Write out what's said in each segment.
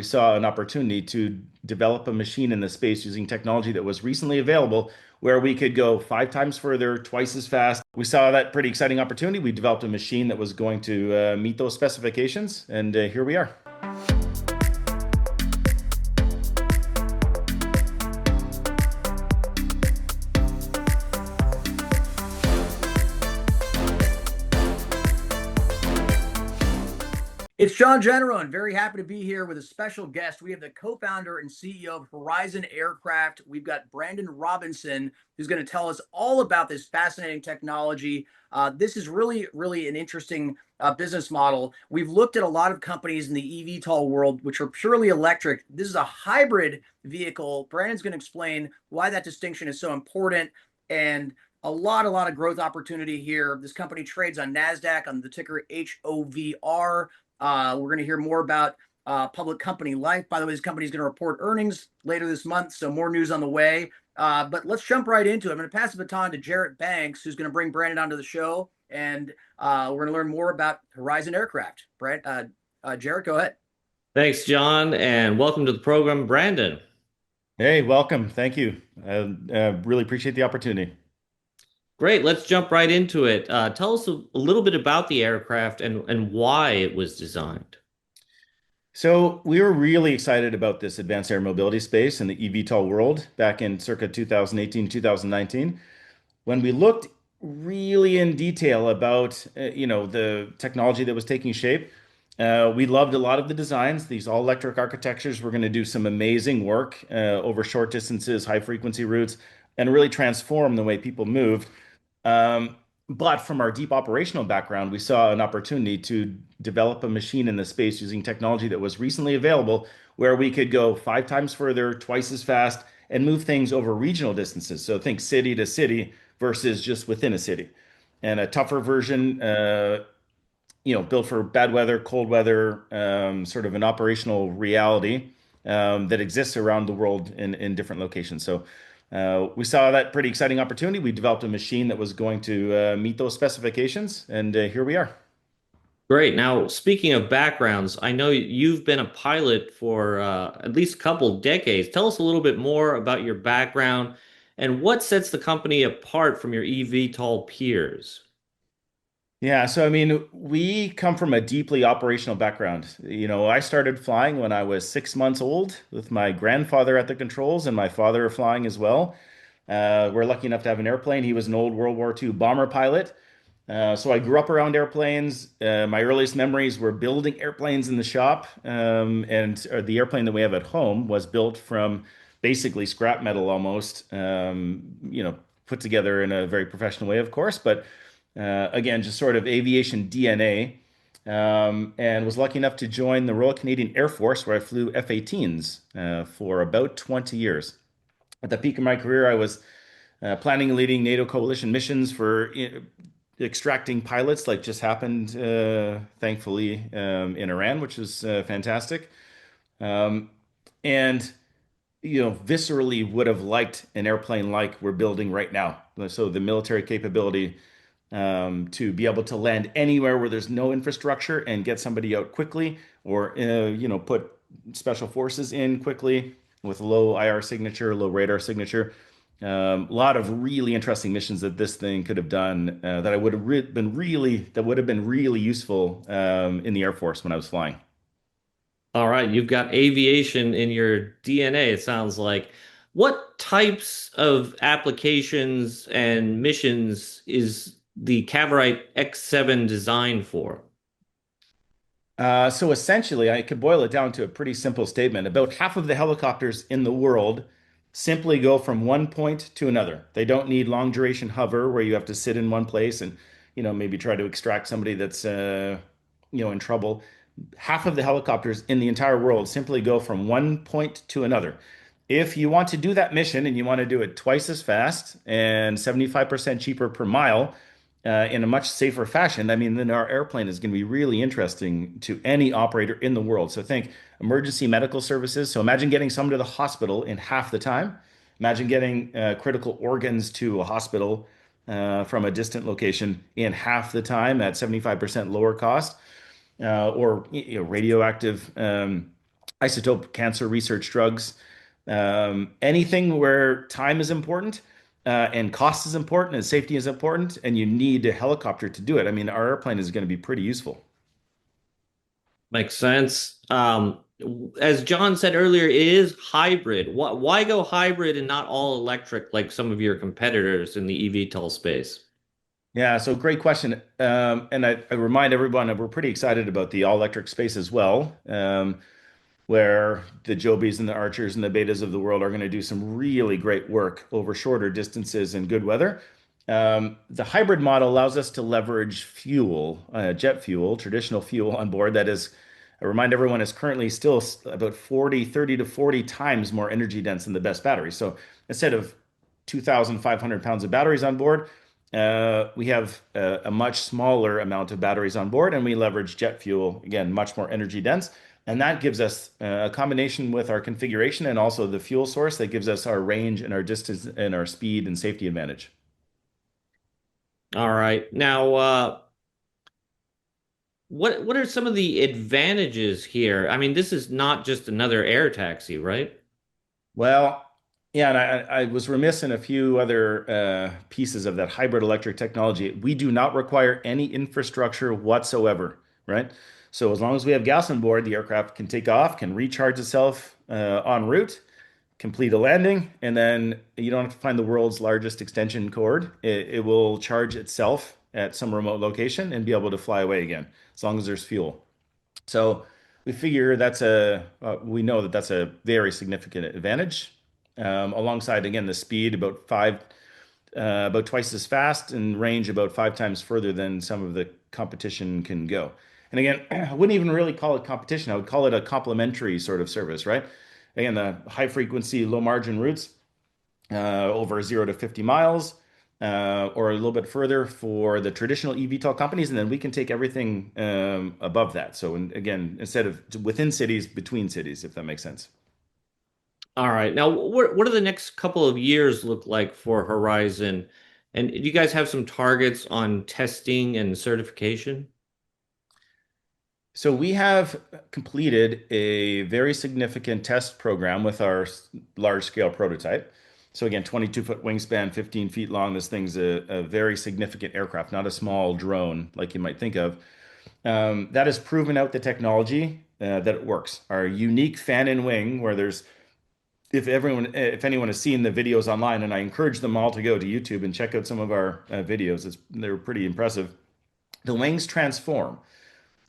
we saw an opportunity to develop a machine in the space using technology that was recently available where we could go 5 times further, twice as fast. We saw that pretty exciting opportunity. We developed a machine that was going to meet those specifications, and here we are. It's Jannarone. Very happy to be here with a special guest. We have the co-founder and CEO of Horizon Aircraft. We've got Brandon Robinson, who's going to tell us all about this fascinating technology. This is really, really an interesting business model. We've looked at a lot of companies in the eVTOL world, which are purely electric. This is a hybrid vehicle. Brandon's going to explain why that distinction is so important, and a lot of growth opportunity here. This company trades on Nasdaq on the ticker HOVR. We're going to hear more about public company life. By the way, this company is going to report earnings later this month, so more news on the way. But let's jump right into it. I'm going to pass the baton to Jarrett Banks, who's going to bring Brandon onto the show, and we're going to learn more about Horizon Aircraft. Jarrett, go ahead. Thanks, John, and welcome to the program, Brandon. Hey, welcome. Thank you. Really appreciate the opportunity. Great, let's jump right into it. Tell us a little bit about the aircraft and why it was designed. So we were really excited about this advanced air mobility space in the eVTOL world back in circa 2018, 2019, when we looked really in detail about the technology that was taking shape. We loved a lot of the designs. These all electric architectures were going to do some amazing work over short distances, high frequency routes, and really transform the way people moved. But from our deep operational background, we saw an opportunity to develop a machine in the space using technology that was recently available where we could go 5 times further, twice as fast, and move things over regional distances. So think city to city versus just within a city. And a tougher version, built for bad weather, cold weather, sort of an operational reality that exists around the world in different locations. So we saw that pretty exciting opportunity. We developed a machine that was going to meet those specifications, and here we are. Great. Now, speaking of backgrounds, I know you've been a pilot for at least a couple decades. Tell us a little bit more about your background and what sets the company apart from your eVTOL peers. Yeah, so I mean, we come from a deeply operational background. I started flying when I was 6 months old with my grandfather at the controls and my father flying as well. We're lucky enough to have an airplane. He was an old World War II bomber pilot. So I grew up around airplanes. My earliest memories were building airplanes in the shop. And the airplane that we have at home was built from basically scrap metal almost, put together in a very professional way, of course, but again, just sort of aviation DNA, and was lucky enough to join the Royal Canadian Air Force, where I flew F-18s for about 20 years. At the peak of my career, I was planning and leading NATO coalition missions for extracting pilots, like just happened, thankfully, in Iran, which was fantastic. And viscerally would have liked an airplane like we're building right now. So the military capability to be able to land anywhere where there's no infrastructure and get somebody out quickly, or put special forces in quickly with low IR signature, low radar signature. A lot of really interesting missions that this thing could have done that would have been really useful in the Air Force when I was flying. All right, you've got aviation in your DNA, it sounds like. What types of applications and missions is the Cavorite X7 designed for? So essentially, I could boil it down to a pretty simple statement. About half of the helicopters in the world simply go from one point to another. They don't need long duration hover where you have to sit in one place and, maybe try to extract somebody that's, in trouble. Half of the helicopters in the entire world simply go from one point to another. If you want to do that mission and you want to do it twice as fast and 75% cheaper per mile, in a much safer fashion, I mean, then our airplane is going to be really interesting to any operator in the world. So think emergency medical services. So imagine getting someone to the hospital in half the time. Imagine getting critical organs to a hospital from a distant location in half the time at 75% lower cost. Or radioactive isotope cancer research drugs, anything where time is important and cost is important and safety is important, and you need a helicopter to do it. I mean, our airplane is going to be pretty useful. Makes sense. As John said earlier, it is hybrid. Why go hybrid and not all electric like some of your competitors in the eVTOL space? Yeah, so great question. And I remind everyone that we're pretty excited about the all-electric space as well. Where the Jobies and the Archers and the Betas of the world are going to do some really great work over shorter distances in good weather. The hybrid model allows us to leverage fuel, jet fuel, traditional fuel on board. That is, I remind everyone, is currently still about 30 to 40 times more energy dense than the best battery. So instead of 2,500 pounds of batteries on board, we have a much smaller amount of batteries on board, and we leverage jet fuel, again, much more energy dense. And that gives us a combination with our configuration and also the fuel source that gives us our range and our distance and our speed and safety advantage. All right. Now, what are some of the advantages here? I mean, this is not just another air taxi, right? Well, yeah, and I was remiss in a few other pieces of that hybrid electric technology. We do not require any infrastructure whatsoever, right? So as long as we have gas on board, the aircraft can take off, can recharge itself en route, complete a landing, and then you don't have to find the world's largest extension cord. It will charge itself at some remote location and be able to fly away again, as long as there's fuel. So we figure we know that that's a very significant advantage. Alongside, again, the speed about twice as fast and range about 5 times further than some of the competition can go. And again, I wouldn't even really call it competition. I would call it a complementary sort of service, right? Again, the high frequency, low margin routes over 0 to 50 miles, or a little bit further for the traditional eVTOL companies, and then we can take everything above that. So, again, instead of within cities, between cities, if that makes sense. All right. Now, what do the next couple of years look like for Horizon? And do you guys have some targets on testing and certification? So we have completed a very significant test program with our large scale prototype. So again, 22-foot wingspan, 15 feet long. This thing's a very significant aircraft, not a small drone like you might think of. That has proven out the technology that it works. Our unique fan and wing, where there's if anyone has seen the videos online, and I encourage them all to go to YouTube and check out some of our videos, they're pretty impressive. The wings transform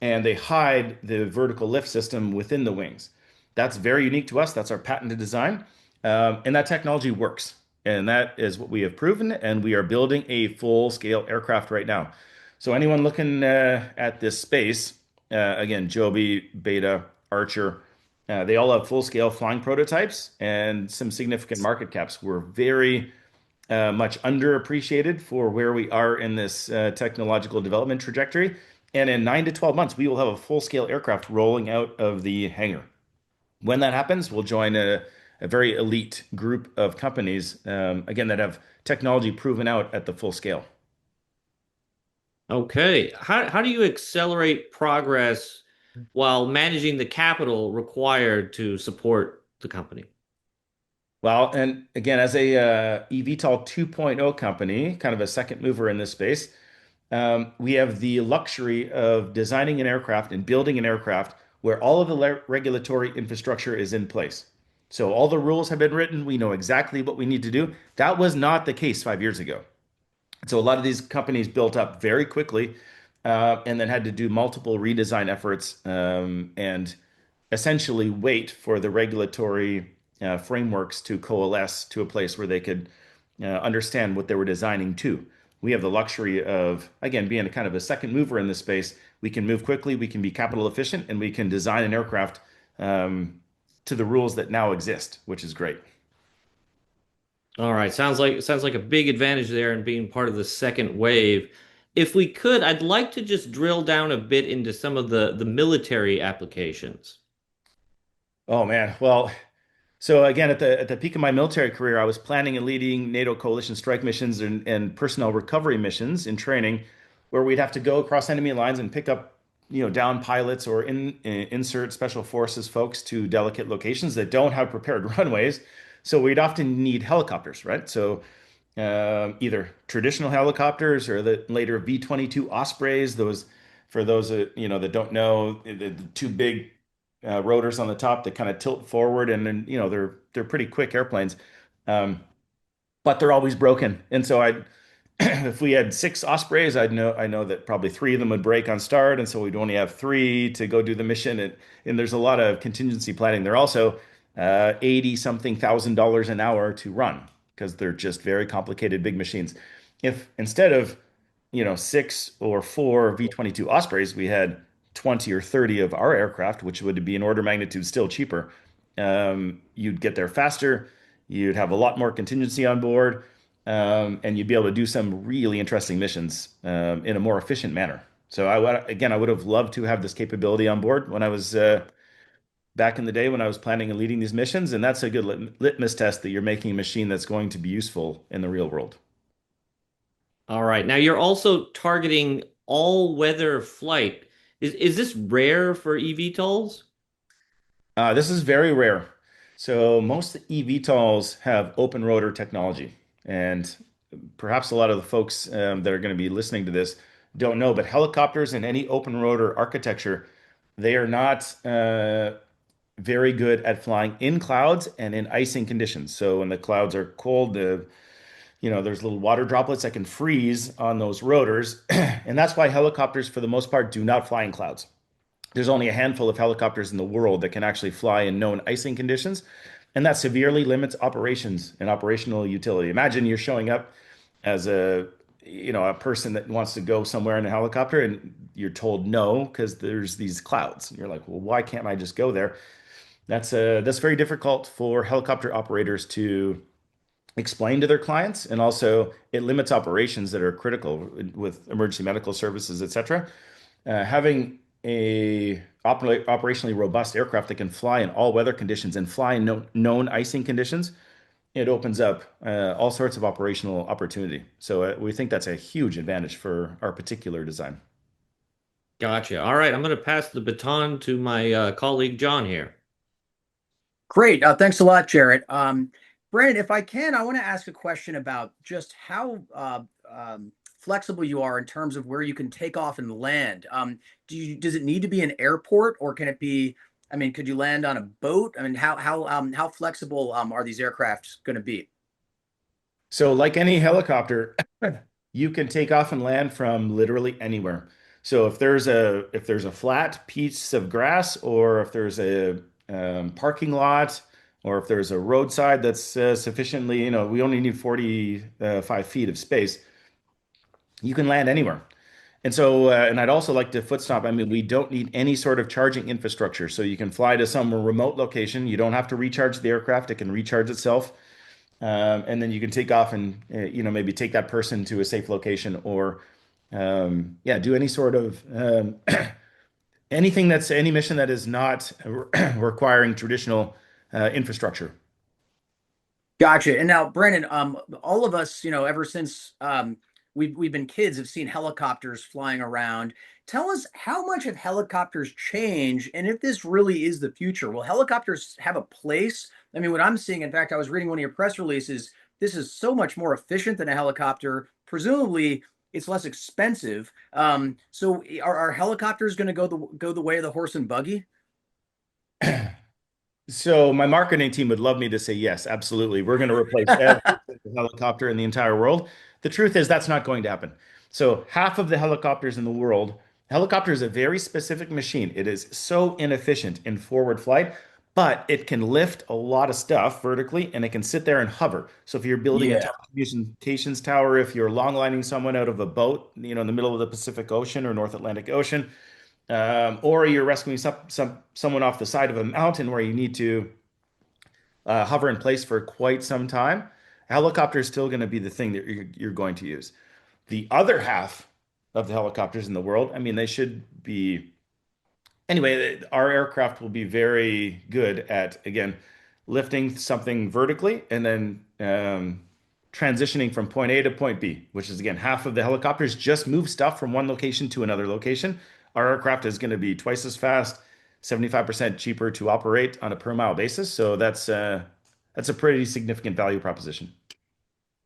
and they hide the vertical lift system within the wings. That's very unique to us. That's our patented design. And that technology works. And that is what we have proven. And we are building a full scale aircraft right now. So, anyone looking at this space, again, Joby, Beta, Archer, they all have full scale flying prototypes and some significant market caps. We're very much underappreciated for where we are in this technological development trajectory. And in 9 to 12 months, we will have a full-scale aircraft rolling out of the hangar. When that happens, we'll join a very elite group of companies, again, that have technology proven out at the full scale. Okay. How do you accelerate progress while managing the capital required to support the company? Well, and again, as a eVTOL 2.0 company, kind of a second mover in this space, we have the luxury of designing an aircraft and building an aircraft where all of the regulatory infrastructure is in place. So all the rules have been written. We know exactly what we need to do. That was not the case 5 years ago. So a lot of these companies built up very quickly and then had to do multiple redesign efforts and essentially wait for the regulatory frameworks to coalesce to a place where they could understand what they were designing to. We have the luxury of, again, being a kind of a second mover in this space. We can move quickly, we can be capital efficient, and we can design an aircraft to the rules that now exist, which is great. All right. Sounds like a big advantage there in being part of the second wave. If we could, I'd like to just drill down a bit into some of the military applications. Oh man, well, so again, at the peak of my military career, I was planning and leading NATO coalition strike missions and personnel recovery missions in training, where we'd have to go across enemy lines and pick up down pilots or insert special forces folks to delicate locations that don't have prepared runways. So we'd often need helicopters, right? So either traditional helicopters or the later V-22 Ospreys. Those, for those that don't know, the two big rotors on the top that kind of tilt forward, and then they're pretty quick airplanes, um, but they're always broken. And so I if we had six Ospreys, I know that probably three of them would break on start, and so we'd only have three to go do the mission. And there's a lot of contingency planning. They're also 80 something $1,000 an hour to run because they're just very complicated big machines. If instead of six or four V-22 Ospreys, we had 20 or 30 of our aircraft, which would be an order of magnitude still cheaper. You'd get there faster. You'd have a lot more contingency on board, and you'd be able to do some really interesting missions in a more efficient manner. So I would have loved to have this capability on board when I was back in the day when I was planning and leading these missions, and that's a good litmus test that you're making a machine that's going to be useful in the real world. All right. Now you're also targeting all-weather flight. Is this rare for eVTOLs? This is very rare. So most eVTOLs have open rotor technology, and perhaps a lot of the folks that are going to be listening to this don't know, but helicopters and any open rotor architecture, they are not very good at flying in clouds and in icing conditions. So when the clouds are cold, there's little water droplets that can freeze on those rotors, and that's why helicopters, for the most part, do not fly in clouds. There's only a handful of helicopters in the world that can actually fly in known icing conditions, and that severely limits operations and operational utility. Imagine you're showing up as a person that wants to go somewhere in a helicopter, and you're told no because there's these clouds. And you're like, well, why can't I just go there? That's very difficult for helicopter operators to explain to their clients, and also it limits operations that are critical with emergency medical services, etc. Having a operationally robust aircraft that can fly in all weather conditions and fly in known icing conditions, it opens up all sorts of operational opportunity. So we think that's a huge advantage for our particular design. Gotcha. All right. I'm going to pass the baton to my colleague John here. Great. Thanks a lot, Jarrett. Brandon, if I can, I want to ask a question about just how flexible you are in terms of where you can take off and land. Does it need to be an airport, or can it be, I mean, could you land on a boat? I mean, how flexible are these aircraft going to be? So, like any helicopter, you can take off and land from literally anywhere. So if there's a flat piece of grass, or if there's a parking lot, or if there's a roadside that's sufficiently, we only need 45 feet of space, you can land anywhere. And so, and I'd also like to foot stomp. I mean, we don't need any sort of charging infrastructure. So you can fly to some remote location. You don't have to recharge the aircraft. It can recharge itself. And then you can take off and, maybe take that person to a safe location, or, yeah, do any sort of any mission that is not requiring traditional infrastructure. Gotcha. And now, Brandon, all of us, ever since we've been kids, have seen helicopters flying around. Tell us, how much have helicopters changed, and if this really is the future, will helicopters have a place? I mean, what I'm seeing, in fact, I was reading one of your press releases. This is so much more efficient than a helicopter. Presumably, it's less expensive. So, are helicopters going to go the way of the horse and buggy? So my marketing team would love me to say yes, absolutely. We're going to replace every single helicopter in the entire world. The truth is that's not going to happen. So half of the helicopters in the world, helicopter is a very specific machine. It is so inefficient in forward flight, but it can lift a lot of stuff vertically, and it can sit there and hover. So if you're building a Yeah. telecommunications tower, if you're long lining someone out of a boat, in the middle of the Pacific Ocean or North Atlantic Ocean, or you're rescuing someone off the side of a mountain where you need to hover in place for quite some time, helicopter is still going to be the thing that you're going to use. The other half of the helicopters in the world, I mean, they should be anyway. Our aircraft will be very good at, again, lifting something vertically and then transitioning from point A to point B, which is, again, half of the helicopters just move stuff from one location to another location. our aircraft is going to be twice as fast, 75% cheaper to operate on a per mile basis. So that's a pretty significant value proposition.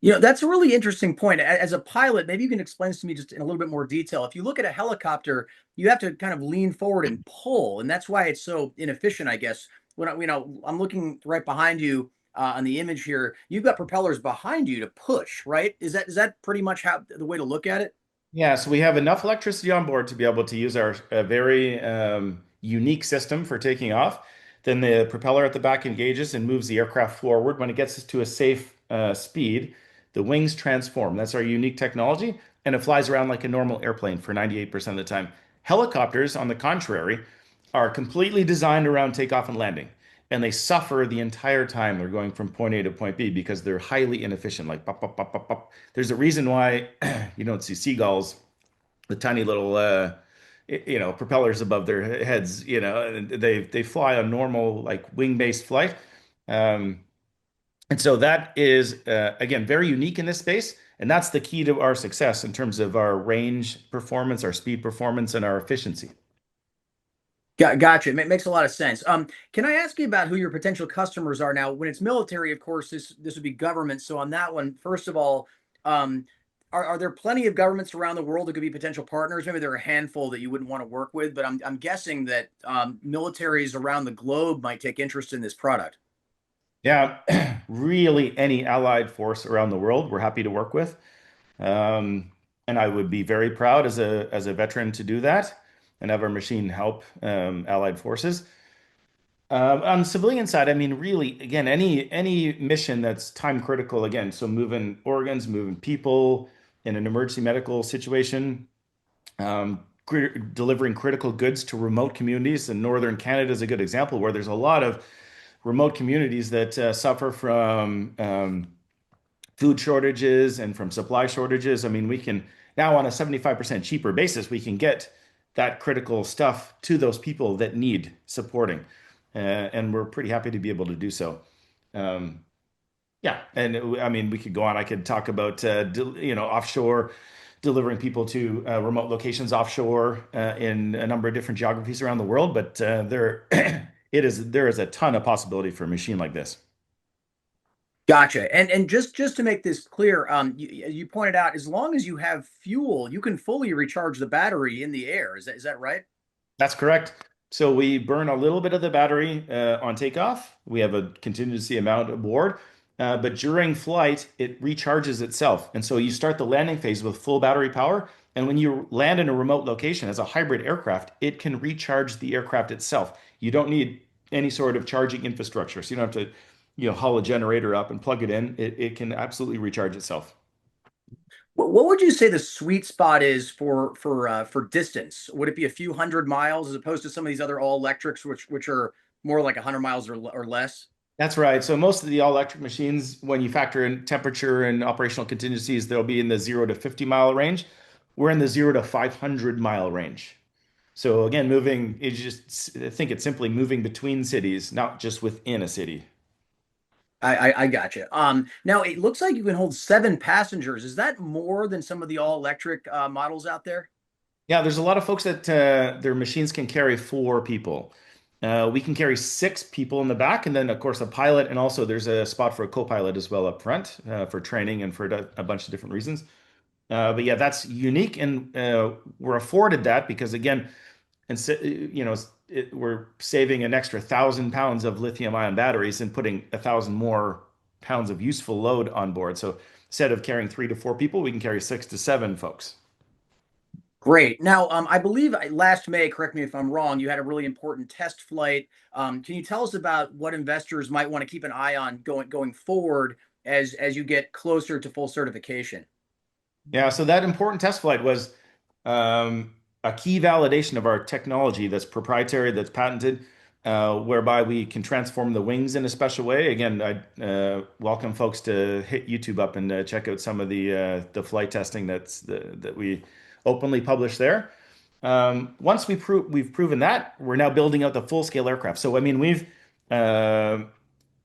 That's a really interesting point. As a pilot, maybe you can explain this to me just in a little bit more detail. If you look at a helicopter, you have to kind of lean forward and pull, and that's why it's so inefficient, I guess. I'm looking right behind you on the image here. You've got propellers behind you to push, right? Is that pretty much how the way to look at it? Yeah, so we have enough electricity on board to be able to use our very unique system for taking off. Then the propeller at the back engages and moves the aircraft forward. When it gets to a safe speed, the wings transform. That's our unique technology, and it flies around like a normal airplane for 98% of the time. Helicopters, on the contrary, are completely designed around takeoff and landing, and they suffer the entire time they're going from point A to point B because they're highly inefficient, like pop, pop, pop, pop, pop. There's a reason why you don't see seagulls with tiny little propellers above their heads. And they fly a normal like wing-based flight. Um, and so that is again very unique in this space, and that's the key to our success in terms of our range performance, our speed performance, and our efficiency. Gotcha. Makes a lot of sense. Can I ask you about who your potential customers are now? When it's military, of course, this would be government. So on that one, first of all, um, are there plenty of governments around the world that could be potential partners? Maybe there are a handful that you wouldn't want to work with, but I'm guessing that militaries around the globe might take interest in this product. Yeah, really, any allied force around the world, we're happy to work with. Um, and I would be very proud as a veteran to do that and have our machine help allied forces. On the civilian side, I mean, really, again, any mission that's time critical, again, so moving organs, moving people in an emergency medical situation, delivering critical goods to remote communities. And Northern Canada is a good example where there's a lot of remote communities that suffer from food shortages and from supply shortages. I mean, we can now on a 75% cheaper basis, we can get that critical stuff to those people that need supporting. And we're pretty happy to be able to do so. Um, yeah, and I mean, we could go on. I could talk about offshore delivering people to remote locations offshore in a number of different geographies around the world. But there is a ton of possibility for a machine like this. Gotcha. And just to make this clear, you pointed out as long as you have fuel, you can fully recharge the battery in the air. Is that right? That's correct. So we burn a little bit of the battery on takeoff. We have a contingency amount aboard, but during flight, it recharges itself. And so you start the landing phase with full battery power. And when you land in a remote location as a hybrid aircraft, it can recharge the aircraft itself. You don't need any sort of charging infrastructure. So you don't have to, haul a generator up and plug it in. It can absolutely recharge itself. What would you say the sweet spot is for distance? Would it be a few hundred miles as opposed to some of these other all electrics, which are more like 100 miles or less? That's right. So most of the all-electric machines, when you factor in temperature and operational contingencies, they'll be in the 0 to 50 mile range. We're in the 0 to 500 mile range. So again, moving is just, I think it's simply moving between cities, not just within a city. I gotcha. Now it looks like you can hold 7 passengers. Is that more than some of the all electric models out there? Yeah, there's a lot of folks that their machines can carry 4 people. We can carry 6 people in the back, and then of course a pilot, and also there's a spot for a co-pilot as well up front for training and for a bunch of different reasons. But yeah, that's unique, and we're afforded that because again, and we're saving an extra 1,000 pounds of lithium-ion batteries and putting 1,000 more pounds of useful load on board. So instead of carrying 3 to 4 people, we can carry 6 to 7 folks. Great. Now, I believe last May, correct me if I'm wrong, you had a really important test flight. Can you tell us about what investors might want to keep an eye on going forward as you get closer to full certification? Yeah, so that important test flight was a key validation of our technology that's proprietary, that's patented, whereby we can transform the wings in a special way. Again, I welcome folks to hit YouTube up and check out some of the flight testing that we openly publish there. Once we've proven that, we're now building out the full scale aircraft. So I mean, we've uh,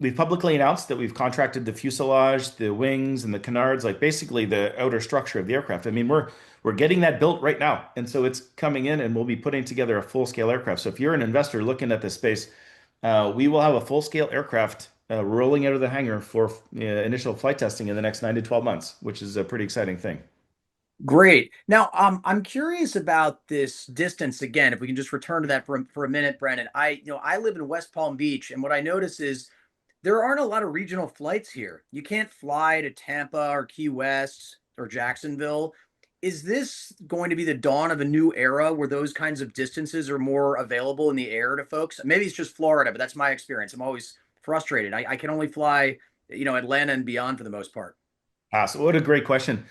we've publicly announced that we've contracted the fuselage, the wings, and the canards, like basically the outer structure of the aircraft. I mean, we're getting that built right now, and so it's coming in, and we'll be putting together a full-scale aircraft. So if you're an investor looking at this space, we will have a full-scale aircraft rolling out of the hangar for initial flight testing in the next 9 to 12 months, which is a pretty exciting thing. Great. Now, I'm curious about this distance again. If we can just return to that for a minute, Brandon. I live in West Palm Beach, and what I notice is there aren't a lot of regional flights here. You can't fly to Tampa or Key West or Jacksonville. Is this going to be the dawn of a new era where those kinds of distances are more available in the air to folks? Maybe it's just Florida, but that's my experience. I'm always frustrated. I can only fly, Atlanta and beyond for the most part. So what a great question.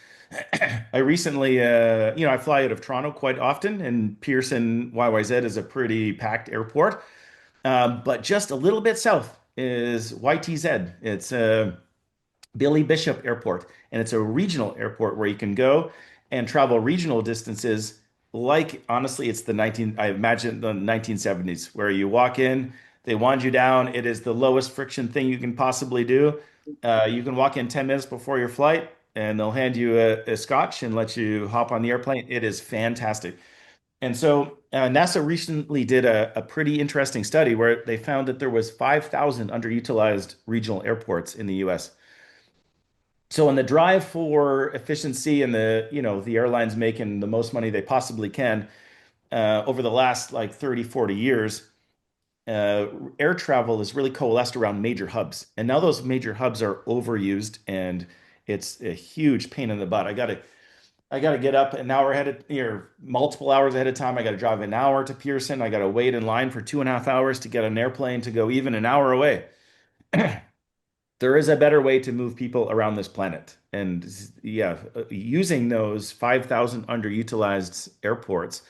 I recently, I fly out of Toronto quite often, and Pearson YYZ is a pretty packed airport. But just a little bit south is YTZ. It's Billy Bishop Airport, and it's a regional airport where you can go and travel regional distances. Like honestly, it's I imagine the 1970s, where you walk in, they wand you down. It is the lowest friction thing you can possibly do. You can walk in 10 minutes before your flight, and they'll hand you a scotch and let you hop on the airplane. It is fantastic. And so NASA recently did a pretty interesting study where they found that there was 5,000 underutilized regional airports in the US. So in the drive for efficiency and the airlines making the most money they possibly can over the last like 30, 40 years, uh, air travel has really coalesced around major hubs. And now those major hubs are overused and it's a huge pain in the butt. I gotta get up an hour ahead of, multiple hours ahead of time. I gotta drive an hour to Pearson. I gotta wait in line for 2.5 hours to get an airplane to go even an hour away. There is a better way to move people around this planet. And yeah, using those 5,000 underutilized airports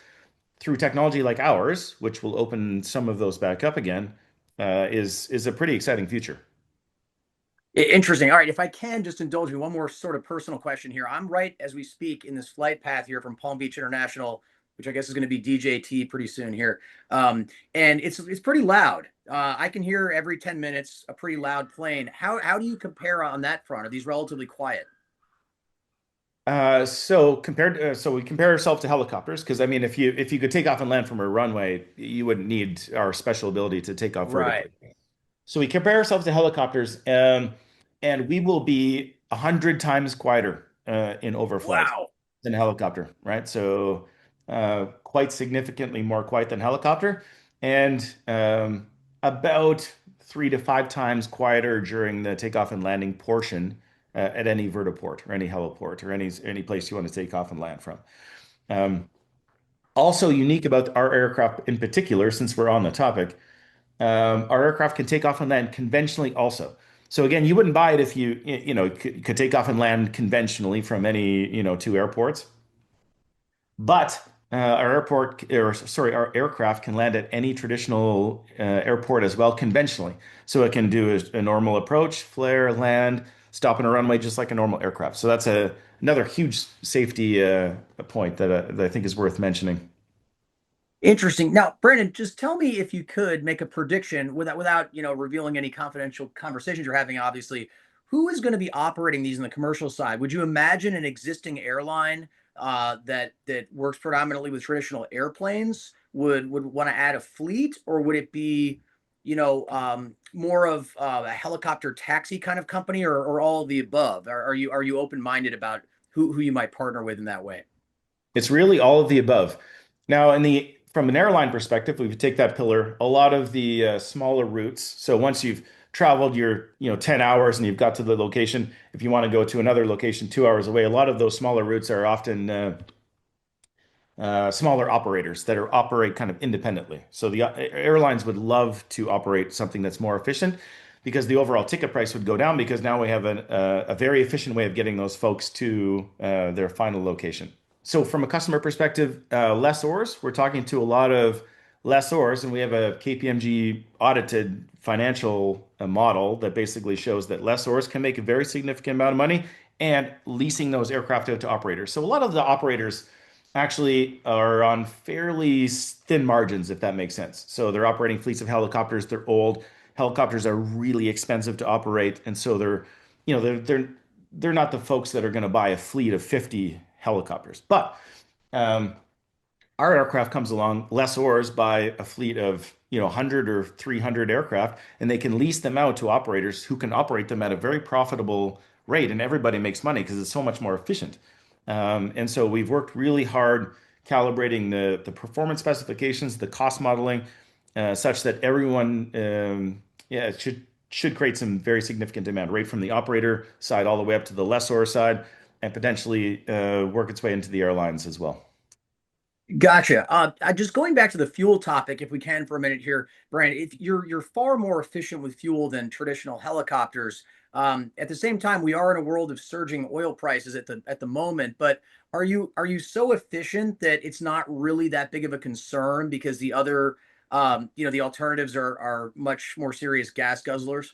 through technology like ours, which will open some of those back up again, is a pretty exciting future. Interesting. All right. If I can just indulge me one more sort of personal question here. I'm right as we speak in this flight path here from Palm Beach International, which I guess is going to be DJT pretty soon here. And it's pretty loud. I can hear every 10 minutes a pretty loud plane. How do you compare on that front? Are these relatively quiet? So we compare ourselves to helicopters because I mean, if you could take off and land from a runway, you wouldn't need our special ability to take off Right. vertically. So we compare ourselves to helicopters, and we will be 100 times quieter in overflight Wow. than a helicopter, right? So quite significantly more quiet than helicopter, and about 3 to 5 times quieter during the takeoff and landing portion at any vertiport or any heliport or any place you want to take off and land from. Um, Also unique about our aircraft in particular, since we're on the topic, our aircraft can take off and land conventionally also. So again, you wouldn't buy it if you could take off and land conventionally from any two airports. But our aircraft can land at any traditional airport as well conventionally. So it can do a normal approach, flare, land, stop on a runway just like a normal aircraft. So that's another huge safety point that I think is worth mentioning. Interesting. Now, Brandon, just tell me if you could make a prediction without revealing any confidential conversations you're having, obviously, who is going to be operating these in the commercial side? Would you imagine an existing airline that works predominantly with traditional airplanes would want to add a fleet, or would it be, more of a helicopter taxi kind of company, or all of the above? Are you open-minded about who you might partner with in that way? It's really all of the above. Now, from an airline perspective, if you take that pillar, a lot of the smaller routes. So once you've traveled your 10 hours and you've got to the location, if you want to go to another location 2 hours away, a lot of those smaller routes are often smaller operators that operate kind of independently. So the airlines would love to operate something that's more efficient because the overall ticket price would go down because now we have a very efficient way of getting those folks to their final location. So from a customer perspective, lessors, we're talking to a lot of lessors, and we have a KPMG audited financial model that basically shows that lessors can make a very significant amount of money and leasing those aircraft out to operators. So a lot of the operators actually are on fairly thin margins, if that makes sense. So they're operating fleets of helicopters, they're old, helicopters are really expensive to operate, and so they're not the folks that are going to buy a fleet of 50 helicopters. But um, our aircraft comes along, lessors buy a fleet of 100 or 300 aircraft, and they can lease them out to operators who can operate them at a very profitable rate, and everybody makes money because it's so much more efficient. And so we've worked really hard calibrating the performance specifications, the cost modeling, such that everyone, yeah, it should create some very significant demand, right from the operator side all the way up to the lessor side, and potentially work its way into the airlines as well. Gotcha. Just going back to the fuel topic, if we can for a minute here, Brandon, if you're far more efficient with fuel than traditional helicopters. At the same time, we are in a world of surging oil prices at the moment. But are you so efficient that it's not really that big of a concern because the other the alternatives are much more serious gas guzzlers?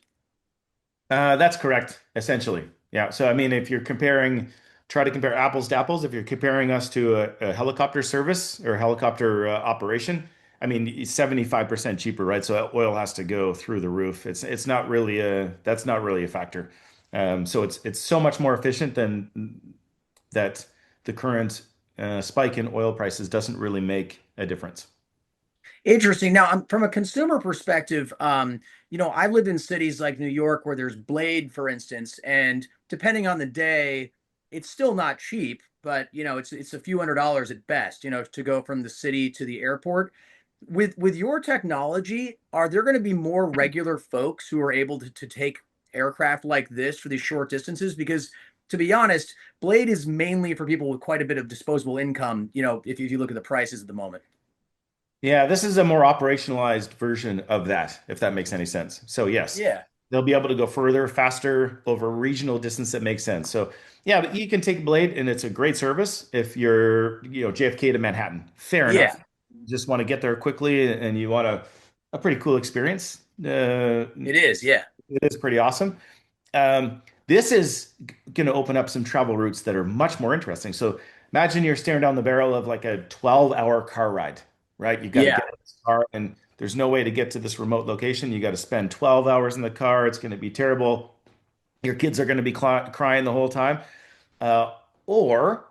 That's correct, essentially. Yeah. So, I mean, if you're try to compare apples to apples. If you're comparing us to a helicopter service or a helicopter operation, I mean, it's 75% cheaper, right? So oil has to go through the roof. It's not really that's not really a factor. So it's so much more efficient than that. The current spike in oil prices doesn't really make a difference. Interesting. Now, from a consumer perspective, I live in cities like New York where there's Blade, for instance, and depending on the day, it's still not cheap, but it's a few $100s at best, to go from the city to the airport. With your technology, are there going to be more regular folks who are able to take aircraft like this for these short distances? Because to be honest, Blade is mainly for people with quite a bit of disposable income, if you look at the prices at the moment. Yeah, this is a more operationalized version of that, if that makes any sense. So yes, Yeah. they'll be able to go further, faster over regional distance that makes sense. So yeah, but you can take Blade and it's a great service if you're, JFK to Manhattan. Fair Yeah, enough. You just want to get there quickly and you want a pretty cool experience. it is. Yeah. It is pretty awesome. This is going to open up some travel routes that are much more interesting. So imagine you're staring down the barrel of like a 12-hour car ride, right? You got to Yeah. get in this car and there's no way to get to this remote location. You got to spend 12 hours in the car. It's going to be terrible. Your kids are going to be crying the whole time. Uh, or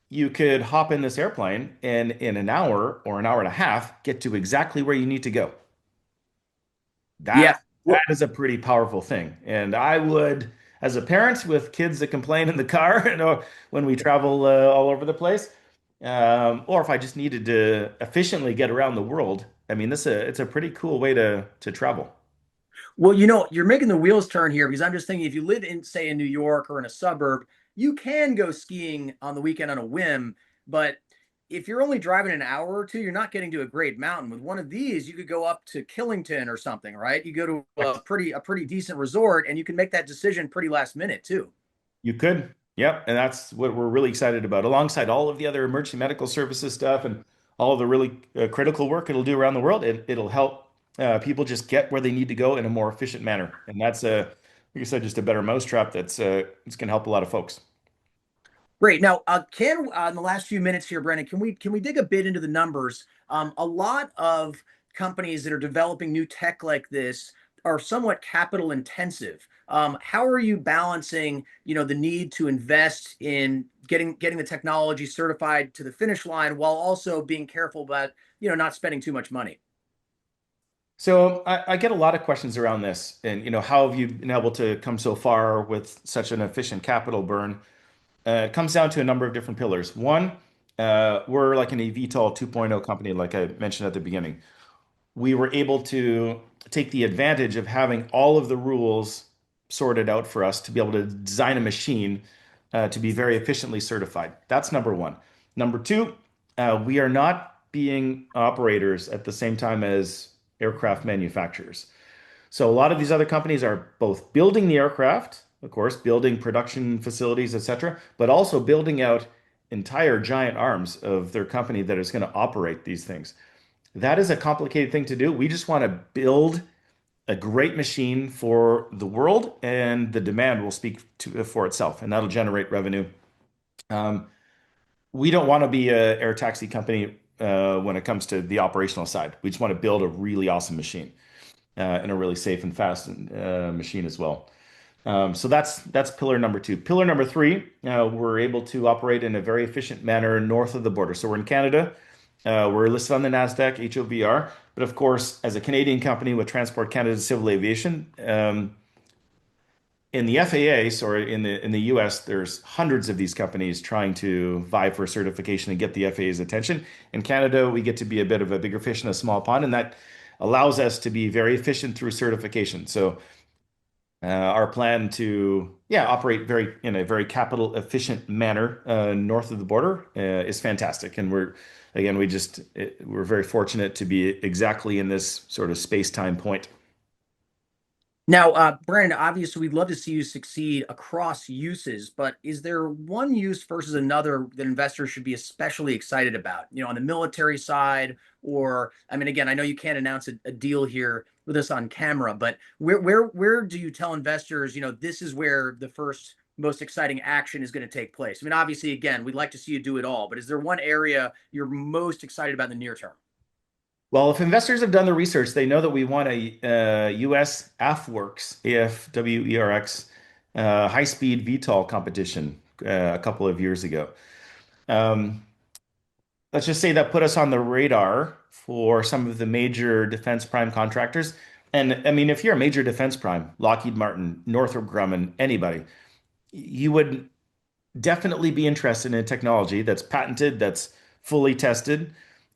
you could hop in this airplane and in an hour or an hour and a half get to exactly where you need to go. That Yeah. that Well, is a pretty powerful thing. And I would, as a parent with kids that complain in the car, when we travel all over the place, or if I just needed to efficiently get around the world, I mean, it's a pretty cool way to travel. well, you're making the wheels turn here because I'm just thinking if you live in, say, in New York or in a suburb, you can go skiing on the weekend on a whim. But if you're only driving an hour or two, you're not getting to a great mountain. With one of these, you could go up to Killington or something, right? You go to a pretty decent resort, and you can make that decision pretty last minute too. You could. Yep. And that's what we're really excited about, alongside all of the other emergency medical services stuff and all of the really critical work it'll do around the world. It'll help people just get where they need to go in a more efficient manner. And that's, like I said, just a better mousetrap it's going to help a lot of folks. Great. Now, can in the last few minutes here, Brennan, can we dig a bit into the numbers? A lot of companies that are developing new tech like this are somewhat capital intensive. How are you balancing, the need to invest in getting the technology certified to the finish line while also being careful about, not spending too much money? So I get a lot of questions around this, and how have you been able to come so far with such an efficient capital burn? It comes down to a number of different pillars. One, we're like an eVTOL 2.0 company, like I mentioned at the beginning. We were able to take the advantage of having all of the rules sorted out for us to be able to design a machine to be very efficiently certified. That's number one. Number two, we are not being operators at the same time as aircraft manufacturers. So a lot of these other companies are both building the aircraft, of course, building production facilities, etc., but also building out entire giant arms of their company that is going to operate these things. That is a complicated thing to do. We just want to build a great machine for the world, and the demand will for itself, and that'll generate revenue. Um, we don't want to be an air taxi company when it comes to the operational side. We just want to build a really awesome machine. and a really safe and fast machine as well. So that's pillar number two. Pillar number three, we're able to operate in a very efficient manner north of the border. So we're in Canada. We're listed on the Nasdaq, HOVR. But of course, as a Canadian company with Transport Canada Civil Aviation, in the FAA, sorry, in the US, there's hundreds of these companies trying to vie for certification and get the FAA's attention. In Canada, we get to be a bit of a bigger fish in a small pond, and that allows us to be very efficient through certification. So our plan to operate in a very capital efficient manner north of the border is fantastic, and we're very fortunate to be exactly in this sort of space-time point. Now, Brandon, obviously, we'd love to see you succeed across uses, but is there one use versus another that investors should be especially excited about? On the military side, or I mean, again, I know you can't announce a deal here with us on camera, but where do you tell investors, this is where the first most exciting action is going to take place? I mean, obviously, again, we'd like to see you do it all, but is there one area you're most excited about in the near term? Well, if investors have done the research, they know that we won a US AFWERX, AFWERX, high-speed VTOL competition a couple of years ago. Um, let's just say that put us on the radar for some of the major defense prime contractors. And I mean, if you're a major defense prime, Lockheed Martin, Northrop Grumman, anybody, you would definitely be interested in a technology that's patented, that's fully tested,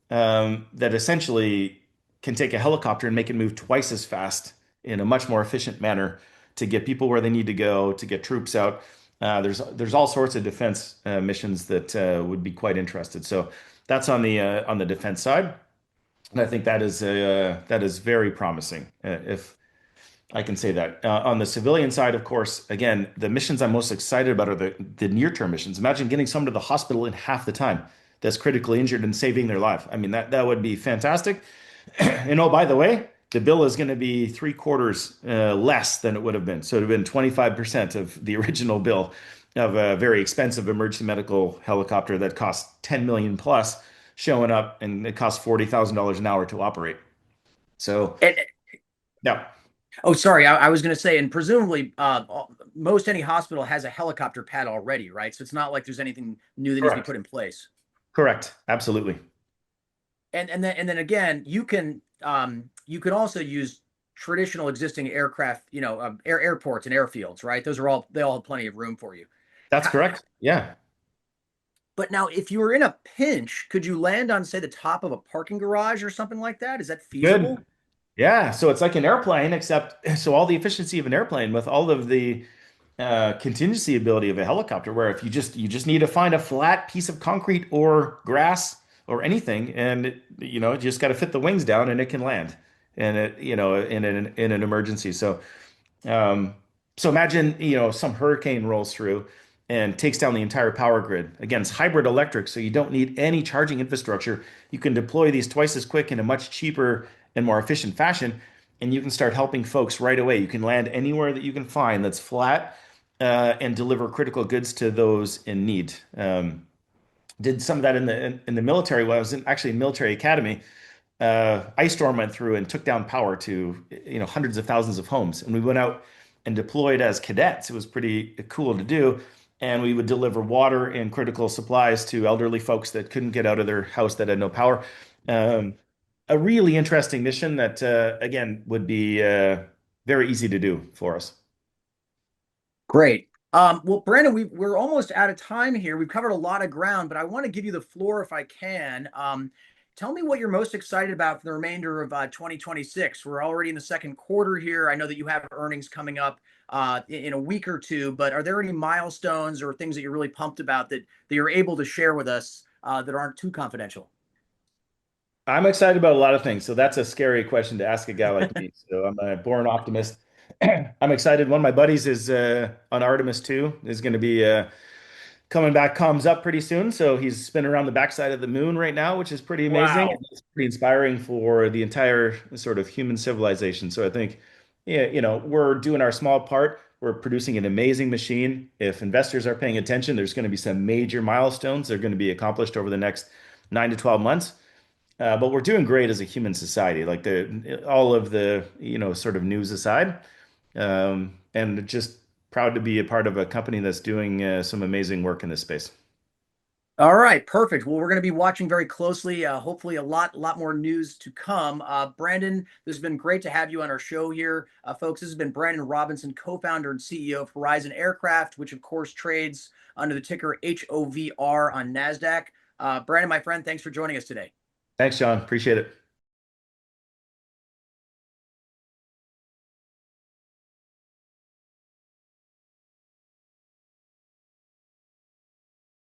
that essentially can take a helicopter and make it move twice as fast in a much more efficient manner to get people where they need to go, to get troops out. There's all sorts of defense missions that would be quite interested. So that's on the defense side, and I think that is very promising. If I can say that. On the civilian side, of course, again, the missions I'm most excited about are the near-term missions. Imagine getting someone to the hospital in half the time that's critically injured and saving their life. I mean, that would be fantastic. And oh, by the way, the bill is going to be three-quarters less than it would have been. So it would have been 25% of the original bill of a very expensive emergency medical helicopter that costs 10 million plus showing up, and it costs $40,000 an hour to operate. So, And, yeah. oh, sorry, I was going to say, and presumably, most any hospital has a helicopter pad already, right? So it's not like there's anything new that needs to be Correct. put in place. Correct. Absolutely. And then again, you can also use traditional existing aircraft, airports and airfields, right? They all have plenty of room for you. That's How, correct. Yeah. but now, if you were in a pinch, could you land on, say, the top of a parking garage or something like that? Is that Good. feasible? Yeah. So it's like an airplane, except so all the efficiency of an airplane with all of the contingency ability of a helicopter, where if you just need to find a flat piece of concrete or grass or anything, and you just got to fit the wings down and it can land, and it in an emergency. Um, so imagine, some hurricane rolls through and takes down the entire power grid. Again, it's hybrid electric, so you don't need any charging infrastructure. You can deploy these twice as quick in a much cheaper and more efficient fashion, and you can start helping folks right away. You can land anywhere that you can find that's flat, and deliver critical goods to those in need. Did some of that in the military when I was actually in military academy. Ice storm went through and took down power to hundreds of thousands of homes, and we went out and deployed as cadets. It was pretty cool to do, and we would deliver water and critical supplies to elderly folks that couldn't get out of their house that had no power. Um, a really interesting mission that again would be very easy to do for us. Great. Well, Brandon, we're almost out of time here. We've covered a lot of ground, but I want to give you the floor if I can. Tell me what you're most excited about for the remainder of 2026. We're already in the second quarter here. I know that you have earnings coming up in a week or two, but are there any milestones or things that you're really pumped about that you're able to share with us that aren't too confidential? I'm excited about a lot of things. So that's a scary question to ask a guy like me. So I'm a born optimist. I'm excited. One of my buddies is on Artemis 2, is going to be coming back, comes up pretty soon. So he's spinning around the backside of the moon right now, which is pretty amazing. And Wow. it's pretty inspiring for the entire sort of human civilization. So I think, yeah, we're doing our small part. We're producing an amazing machine. If investors are paying attention, there's going to be some major milestones that are going to be accomplished over the next 9 to 12 months. but we're doing great as a human society. Like the all of the sort of news aside, and just proud to be a part of a company that's doing some amazing work in this space. All right, perfect. Well, we're going to be watching very closely. Hopefully, a lot more news to come. Brandon, this has been great to have you on our show here, folks. This has been Brandon Robinson, co-founder and CEO of Horizon Aircraft, which of course trades under the ticker HOVR on Nasdaq. Brandon, my friend, thanks for joining us today. Thanks, John. Appreciate it.